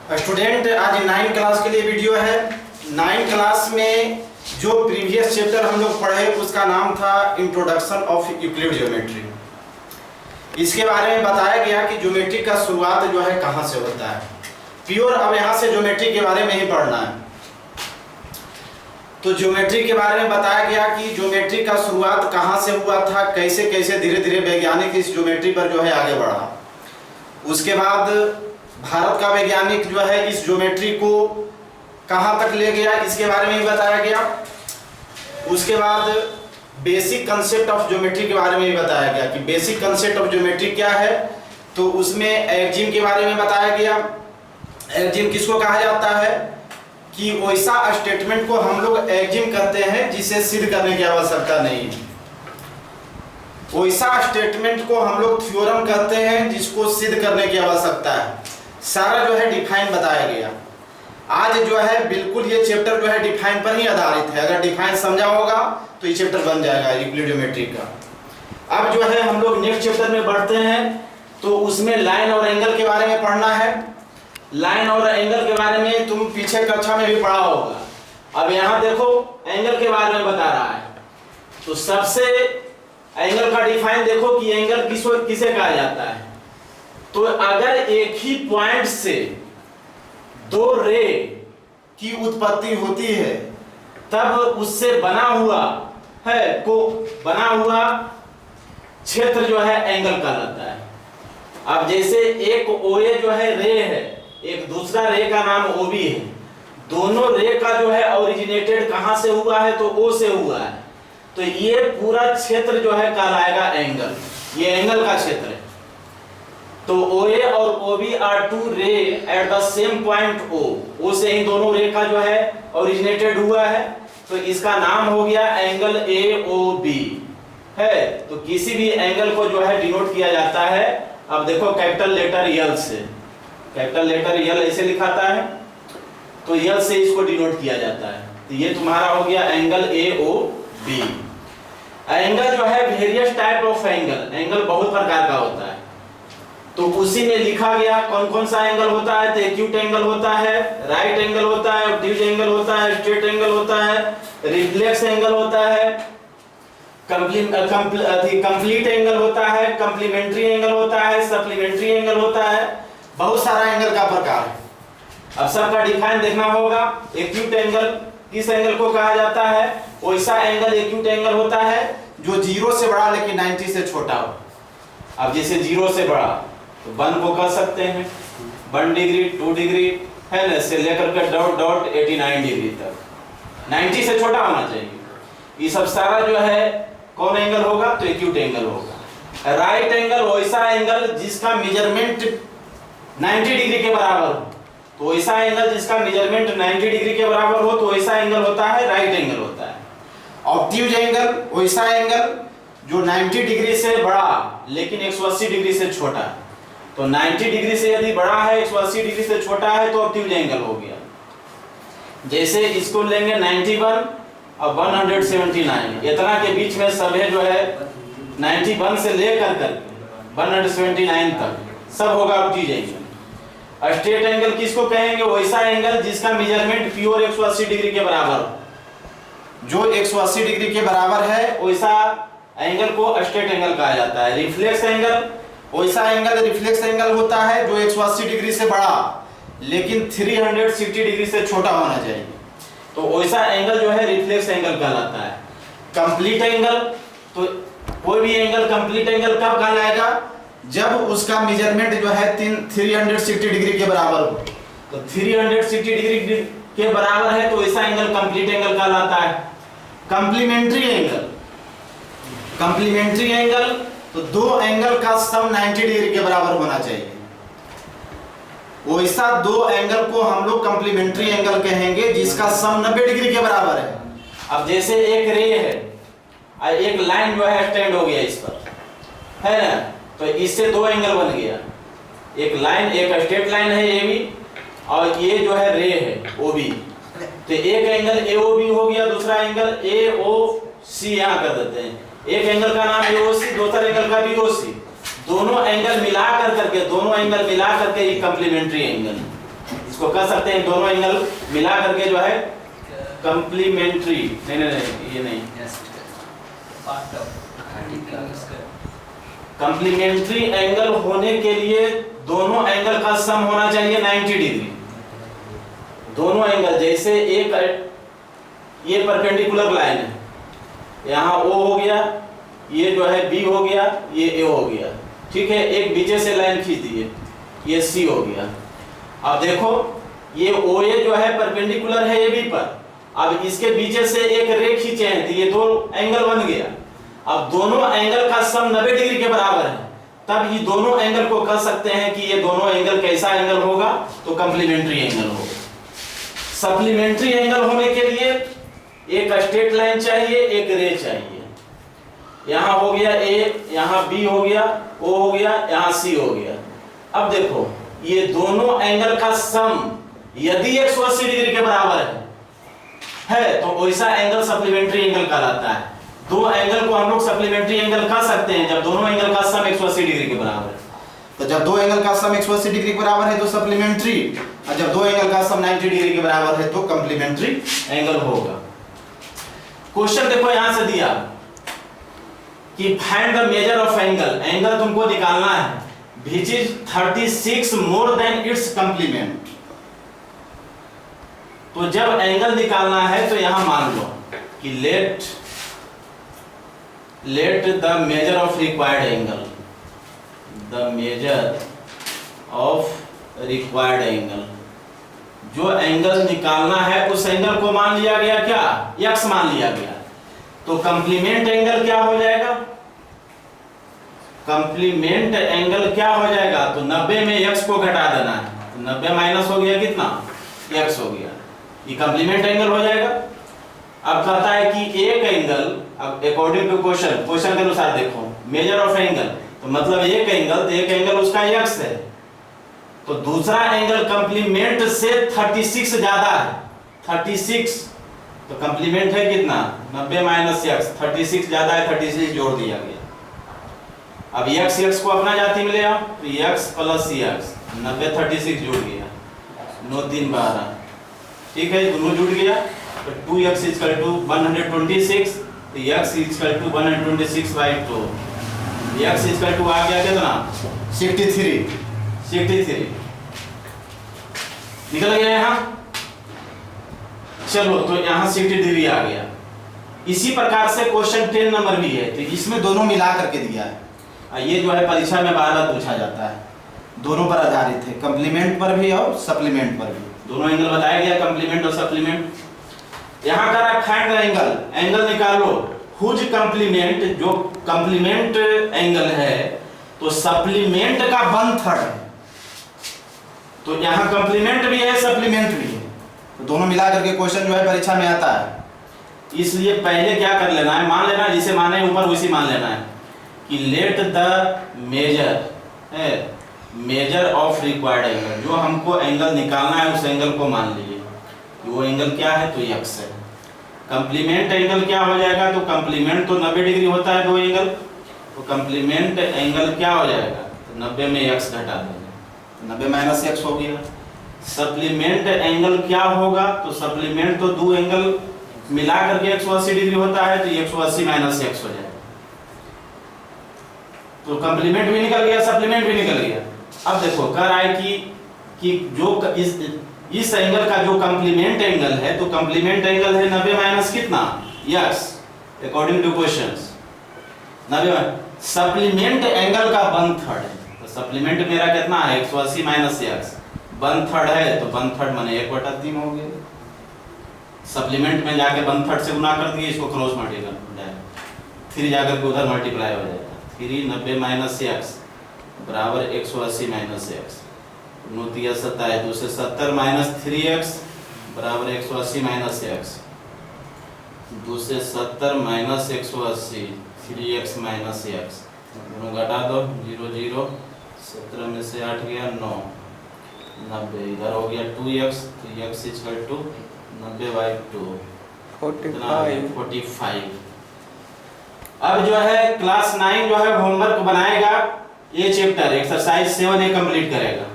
Student, आज 9 class के लिए वीडियो है। 9 क्लास में जो प्रीवियस चैप्टर हम लोग पढ़े उसका नाम था इंट्रोडक्शन ऑफ यूक्लिड ज्योमेट्री। इसके बारे में बताया गया कि ज्योमेट्री का शुरुआत जो है कहाँ से होता है। प्योर अब यहाँ से ज्योमेट्री के बारे में ही पढ़ना है। तो ज्योमेट्री के बारे में बताया गया कि ज्योमेट्री का शुरुआत कहाँ से हुआ था, कैसे कैसे धीरे धीरे वैज्ञानिक इस ज्योमेट्री पर जो है आगे बढ़ा। उसके बाद भारत का वैज्ञानिक जो है इस ज्योमेट्री को कहाँ तक ले गया, इसके बारे में भी बताया गया। उसके बाद बेसिक कंसेप्ट ऑफ ज्योमेट्री के बारे में भी बताया गया कि बेसिक कंसेप्ट ऑफ ज्योमेट्री क्या है। तो उसमें एक्जिम के बारे में बताया गया। एक्जिम किसको कहा जाता है कि वैसा स्टेटमेंट को हम लोग एक्जिम करते हैं जिसे सिद्ध करने की आवश्यकता नहीं है। वैसा स्टेटमेंट को हम लोग थ्योरम कहते हैं जिसको सिद्ध करने की आवश्यकता है। सारा जो है डिफाइन बताया गया। आज जो है बिल्कुल ये चैप्टर जो है डिफाइन पर ही आधारित है। अगर डिफाइन समझा होगा तो ये चैप्टर बन जाएगा यूक्लिड ज्योमेट्री का। अब जो है हम लोग नेक्स्ट चैप्टर में बढ़ते हैं। तो उसमें लाइन और एंगल के बारे में पढ़ना है। लाइन और एंगल के बारे में तुम पीछे कक्षा में भी पढ़ा होगा। अब यहाँ देखो एंगल के बारे में बता रहा है। तो सबसे एंगल का डिफाइन देखो कि एंगल किसे कहा जाता है। तो अगर एक ही पॉइंट से दो रे की उत्पत्ति होती है तब उससे बना हुआ क्षेत्र जो है एंगल कहलाता है। अब जैसे एक ओए जो है रे है, एक दूसरा रे का नाम ओबी है। दोनों रे का जो है ओरिजिनेटेड कहां से हुआ है तो ओ से हुआ है। तो ये पूरा क्षेत्र जो है कहलाएगा एंगल। ये एंगल का क्षेत्र है। तो OA और OB आर टू रे at the same point O से ही दोनों रे का जो है ओरिजिनेटेड हुआ है। तो इसका नाम हो गया एंगल AOB है। तो किसी भी एंगल को जो है डिनोट किया जाता है। अब देखो कैपिटल लेटर L से, कैपिटल लेटर L ऐसे लिखाता है तो L से इसको डिनोट किया जाता है। तो ये तुम्हारा हो गया एंगल AOB। एंगल जो है various type of angle, angle बहुत प्रकार का होता है। तो उसी में लिखा गया कौन कौन सा एंगल होता है। तो एक्यूट एंगल होता है, राइट एंगल होता है, ऑब्ट्यूज एंगल होता है, स्ट्रेट एंगल होता है, रिफ्लेक्स एंगल होता है, कंप्लीट एंगल होता है, कंप्लीमेंट्री एंगल होता है, सप्लीमेंट्री एंगल होता है। बहुत सारा एंगल का प्रकार है। अब सबका डिफाइन देखना होगा। एक्यूट एंगल किस एंगल को कहा जाता है। वैसा एंगल एक्यूट एंगल होता है जो 0 से बड़ा लेकिन 90 से छोटा हो। अब जैसे 0 से बड़ा तो 1 को कर सकते हैं, 1 डिग्री 2 डिग्री है ना, से लेकर के डॉट डॉट 89 डिग्री तक। 90 से छोटा होना चाहिए। ये सब सारा जो है कौन एंगल होगा तो एक्यूट एंगल होगा। राइट एंगल वैसा एंगल जिसका मेजरमेंट 90 डिग्री के बराबर हो। तो वैसा एंगल जिसका मेजरमेंट 90 डिग्री के बराबर हो तो वैसा एंगल होता है राइट एंगल होता है। ऑब्ट्यूज एंगल वैसा एंगल जो 90 डिग्री से बड़ा लेकिन 180 डिग्री से छोटा। तो 90 डिग्री से यदि बड़ा है 180 डिग्री से छोटा है तो ऑब्ट्यूज एंगल हो गया। जैसे इसको लेंगे 91 और 179, इतना के बीच में सब है जो है 91 से लेकर कर 179 तक सब होगा ऑब्ट्यूज एंगल। स्ट्रेट एंगल किसको कहेंगे, वैसा एंगल जिसका मेजरमेंट प्योर 180 डिग्री के बराबर हो। जो 180 डिग्री के बराबर है वैसा एंगल को स्ट्रेट एंगल कहा जाता है। रिफ्लेक्स एंगल वैसा एंगल रिफ्लेक्स एंगल होता है जो 180 डिग्री से बड़ा लेकिन 360 डिग्री से छोटा होना चाहिए। तो वैसा एंगल जो है रिफ्लेक्स एंगल कहलाता है। कंप्लीट एंगल, तो कोई भी एंगल कंप्लीट एंगल कब कहलाएगा जब उसका मेजरमेंट जो है 360 डिग्री के बराबर हो। तो 360 डिग्री के बराबर है तो वैसा एंगल कंप्लीट एंगल कहलाता है। कंप्लीमेंट्री एंगल, कंप्लीमेंट्री एंगल तो दो एंगल का सम 90 डिग्री के बराबर होना चाहिए। वैसा दो एंगल को हम लोग कंप्लीमेंट्री एंगल कहेंगे जिसका सम 90 डिग्री के बराबर है। अब जैसे एक रे है और एक लाइन जो है स्टैंड हो गया इस पर, है ना, तो इससे दो एंगल बन गया। एक लाइन, एक स्ट्रेट लाइन है AB और ये जो है रे है OB। तो एक एंगल AOB हो गया, दूसरा एंगल AOC यहाँ कर देते हैं। एक एंगल का नाम AOC, दूसरा एंगल का BOC। दोनों एंगल मिला करके ये कंप्लीमेंट्री एंगल। इसको कह सकते हैं दोनों एंगल मिला करके जो है कंप्लीमेंट्री, नहीं ये नहीं, कंप्लीमेंट्री एंगल होने के लिए दोनों एंगल का सम होना चाहिए 90 डिग्री। दोनों एंगल, जैसे एक ये परपेंडिकुलर लाइन है, यहाँ O हो गया, ये जो है B हो गया, ये A हो गया, ठीक है। एक बीचे से लाइन खींच दिए, ये C हो गया। अब देखो ये OA जो है परपेंडिकुलर है AB पर, अब इसके बीचे से एक रे खींचे हैं तो ये दो एंगल बन गया। अब दोनों एंगल का सम 90 डिग्री के बराबर है, तब ये दोनों एंगल को कह सकते हैं कि ये दोनों एंगल कैसा एंगल होगा, तो कंप्लीमेंट्री एंगल होगा। सप्लीमेंट्री एंगल होने के लिए एक स्ट्रेट लाइन चाहिए, एक रे चाहिए। यहाँ हो गया A, यहाँ B हो गया, O हो गया, यहाँ C हो गया। अब देखो ये दोनों एंगल का सम यदि 180 डिग्री के बराबर है तो वैसा एंगल सप्लीमेंट्री एंगल कहलाता है। दो एंगल को हम लोग सप्लीमेंट्री एंगल कह सकते हैं जब दोनों एंगल का सम 180 डिग्री के बराबर है। तो जब दो एंगल का सम 180 डिग्री के बराबर है तो सप्लीमेंट्री, और जब दो एंगल का सम 90 डिग्री के बराबर है तो कंप्लीमेंट्री एंगल होगा। क्वेश्चन देखो यहां से दिया कि find the measure of angle, angle तुमको निकालना है which is 36 more than its complement। तो जब एंगल निकालना है तो यहां मान लो कि let the measure of required angle, the measure of required angle, जो एंगल निकालना है उस एंगल को मान लिया गया क्या, x मान लिया गया। तो कंप्लीमेंट एंगल क्या हो जाएगा, कंप्लीमेंट एंगल क्या हो जाएगा, तो 90 में x को घटा देना है, तो 90 माइनस हो गया कितना, x हो गया, ये कंप्लीमेंट एंगल हो जाएगा। अब कहता है कि एक एंगल, अब अकॉर्डिंग टू क्वेश्चन के अनुसार देखो मेजर ऑफ एंगल, तो मतलब एक एंगल, तो एक एंगल उसका x है, तो दूसरा एंगल कंप्लीमेंट से 36 ज्यादा है, 36, तो कंप्लीमेंट है कितना 90 माइनस x, 36 ज्यादा है, 36 जोड़ दिया गया। अब x को अपना जाति मिलेगा तो x प्लस x, 90 36 जुड़ गया, 9 3 12, ठीक है, दोनों जुड़ गया तो 2x इक्वल टू 126, तो x equal to 126 by 2, x equal to आ गया कितना 63 निकल गया यहाँ। चलो तो यहाँ 60 डिग्री आ गया। इसी प्रकार से क्वेश्चन 10 नंबर भी है, तो इसमें दोनों मिला करके दिया है, ये जो है परीक्षा में बार-बार पूछा जाता है, दोनों पर आधारित है, कंप्लीमेंट पर भी और सप्लीमेंट पर भी, दोनों एंगल बताया गया कंप्लीमेंट और सप्लीमेंट। यहाँ का फाइंड द एंगल निकालो हुज कंप्लीमेंट, जो कंप्लीमेंट एंगल है तो सप्लीमेंट का 1/3 है, तो यहाँ कंप्लीमेंट भी है सप्लीमेंट भी है, तो दोनों मिला करके क्वेश्चन जो है परीक्षा में आता है। इसलिए पहले क्या कर लेना है, मान लेना जिसे माने ऊपर वैसे मान लेना है कि let the measure of required angle, जो हमको एंगल निकालना है उस एंगल को मान लीजिए, वो एंगल क्या है तो x है। कंप्लीमेंट एंगल क्या हो जाएगा, तो कंप्लीमेंट तो 90 डिग्री होता है दो एंगल, तो कंप्लीमेंट एंगल क्या हो जाएगा, तो 90 में x घटा देंगे, 90 माइनस x हो गया। सप्लीमेंट एंगल क्या होगा, तो सप्लीमेंट तो दो एंगल मिला करके 180 डिग्री होता है, तो 180 माइनस x हो जाएगा, तो कंप्लीमेंट भी निकल गया, सप्लीमेंट भी निकल गया। अब देखो कह रहा है कि जो इस एंगल का जो कंप्लीमेंट एंगल है, तो कंप्लीमेंट एंगल है 90 माइनस कितना x, according two questions 90। Supplement angle का 1/3 है, तो सप्लीमेंट मेरा कितना है 180 माइनस x, 1/3 है तो 1/3 माने 1/3 हो गया। सप्लीमेंट में जाके 1/3 से गुना कर दिए, इसको क्रॉस मल्टीप्लाई, फिर जाकर के उधर मल्टीप्लाई हो जाएगा, 3 90 माइनस x बराबर 180 माइनस x, 9 3 27, 2 से 70 माइनस 3x बराबर 180 माइनस x, 2 से 70 माइनस 180, 3x माइनस x, दोनों घटा दो 0 0, 17 में से 8 गया 9, 90, इधर हो गया 2x, तो x इक्वल टू 90 बाई 2 45। अब जो है क्लास 9 जो है होमवर्क बनाएगा, ये चैप्टर एक्सरसाइज 7 कंप्लीट करेगा।